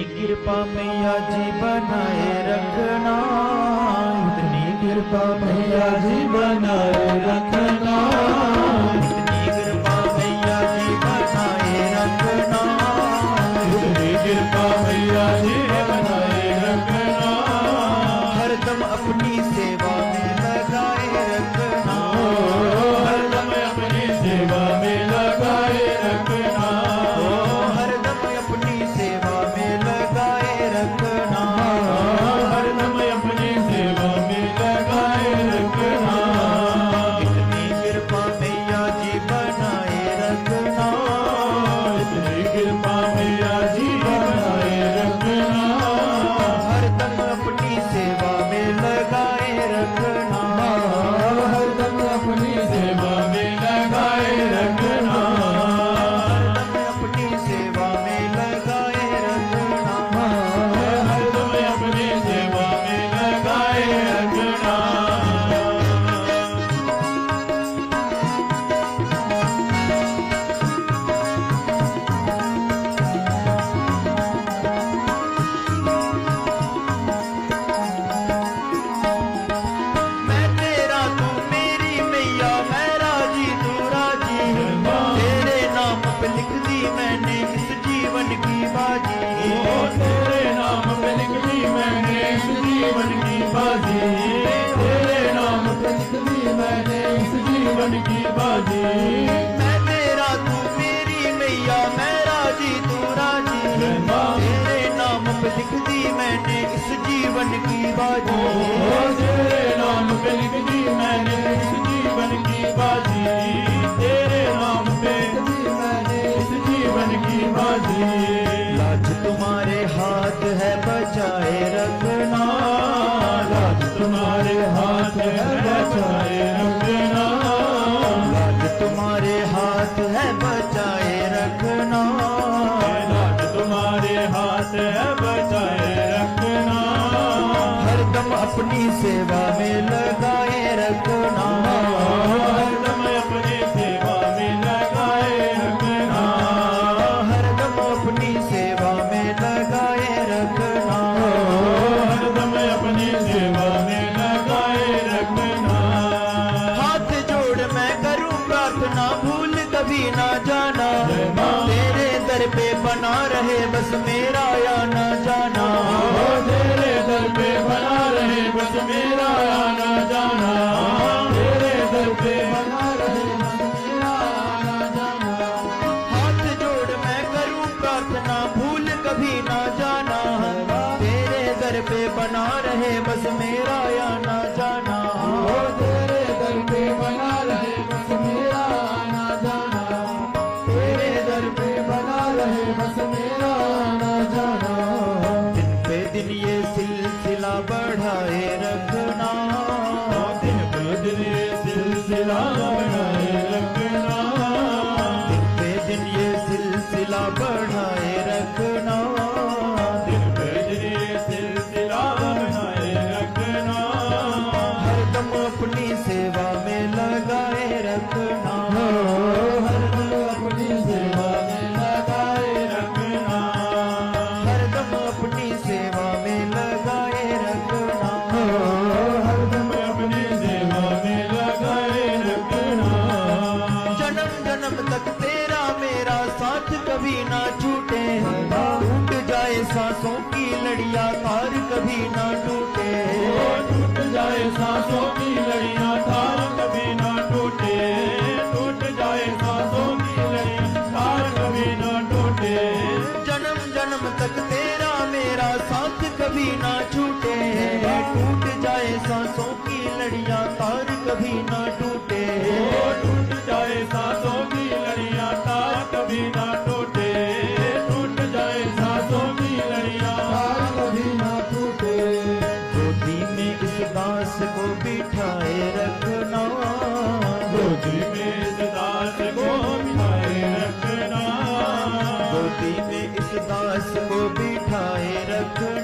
कृपा मैया जी बनाए रखना, इतनी कृपा मैया जी बनाए रखना, इतनी कृपा मैया जी बनाए रखना, इतनी कृपा मैया जी बनाए रखना, हरदम अपनी सेवा में लगाए रखना, हरदम अपनी सेवा में लगाए रखना, हरदम अपनी सेवा में लगाए रखना, हरदम अपनी सेवा में लगाए रखना, इतनी कृपा मैया जी बनाए रखना, इतनी कृपा मैया जी बनाए रखना, हरदम अपनी सेवा में लगाए रखना, हरदम अपनी सेवा में लगाए रखना, हरदम अपनी सेवा में लगाए रखना, हरदम अपनी सेवा में लगाए रखना। मैं तेरा तू मेरी मैया, मैं राजी तू राजी, तेरे नाम पे लिख दी मैंने इस जीवन की बाजी, तेरे नाम पे लिख दी मैंने इस जीवन की बाजी, तेरे नाम पे लिख दी मैंने इस जीवन की बाजी, मैं तेरा तू मेरी मैया, मैं राजी तू राजी, तेरे नाम पे लिख दी मैंने इस जीवन की बाजी, तेरे नाम पे लिख दी मैंने इस जीवन की बाजी, तेरे नाम पे लिख दी मैंने इस जीवन की बाजी, लाज तुम्हारे हाथ है बचाए रखना, लाज तुम्हारे हाथ है बचाए रखना, लाज तुम्हारे हाथ है बचाए रखना, लाज तुम्हारे हाथ है बचाए रखना, हरदम अपनी सेवा में लगाए रखना, हरदम अपनी सेवा में लगाए रखना, हरदम अपनी सेवा में लगाए रखना, हरदम अपनी सेवा में लगाए रखना, हाथ जोड़ मैं करूं प्रार्थना, भूल कभी ना जाना, तेरे दर पे बना रहे बस मेरा या ना जाना, तेरे दर पे बना रहे बस मेरा या ना जाना, तेरे दर पे बना रहे बस मेरा या ना जाना, हाथ जोड़ मैं करूं प्रार्थना, भूल कभी ना जाना, तेरे दर पे बना रहे बस मेरा या ना जाना, तेरे दर पे बना रहे बस मेरा या ना जाना, तेरे दर पे बना रहे बस मेरा ना जाना, दिन पे दिन ये सिलसिला बढ़ाए रखना, दिन पे दिन ये सिलसिला बढ़ाए रखना, दिन पे दिन ये सिलसिला बढ़ाए रखना, दिन पे दिन ये सिलसिला बढ़ाए रखना, हरदम अपनी सेवा में लगाए रखना, हरदम अपनी सेवा में लगाए रखना, हरदम अपनी सेवा में लगाए रखना, हरदम अपनी सेवा में लगाए रखना, जन्म जन्म तक तेरा मेरा साथ कभी ना छूटे, टूट जाए सांसों की लड़ियां तार कभी ना टूटे, टूट जाए सांसों की लड़ियां तार कभी ना टूटे, टूट जाए सांसों की लड़ियां तार कभी ना टूटे, जन्म जन्म तक तेरा मेरा साथ कभी ना छूटे, टूट जाए सांसों की लड़ियां तार कभी ना टूटे, टूट जाए सांसों की लड़ियां तार कभी ना टूटे, टूट जाए सांसों की लड़ियां तार कभी ना टूटे, गोदी में इस दास को बिठाए रखना, गोदी में इस दास को बिठाए रखना, गोदी में इस दास को बिठाए रखना,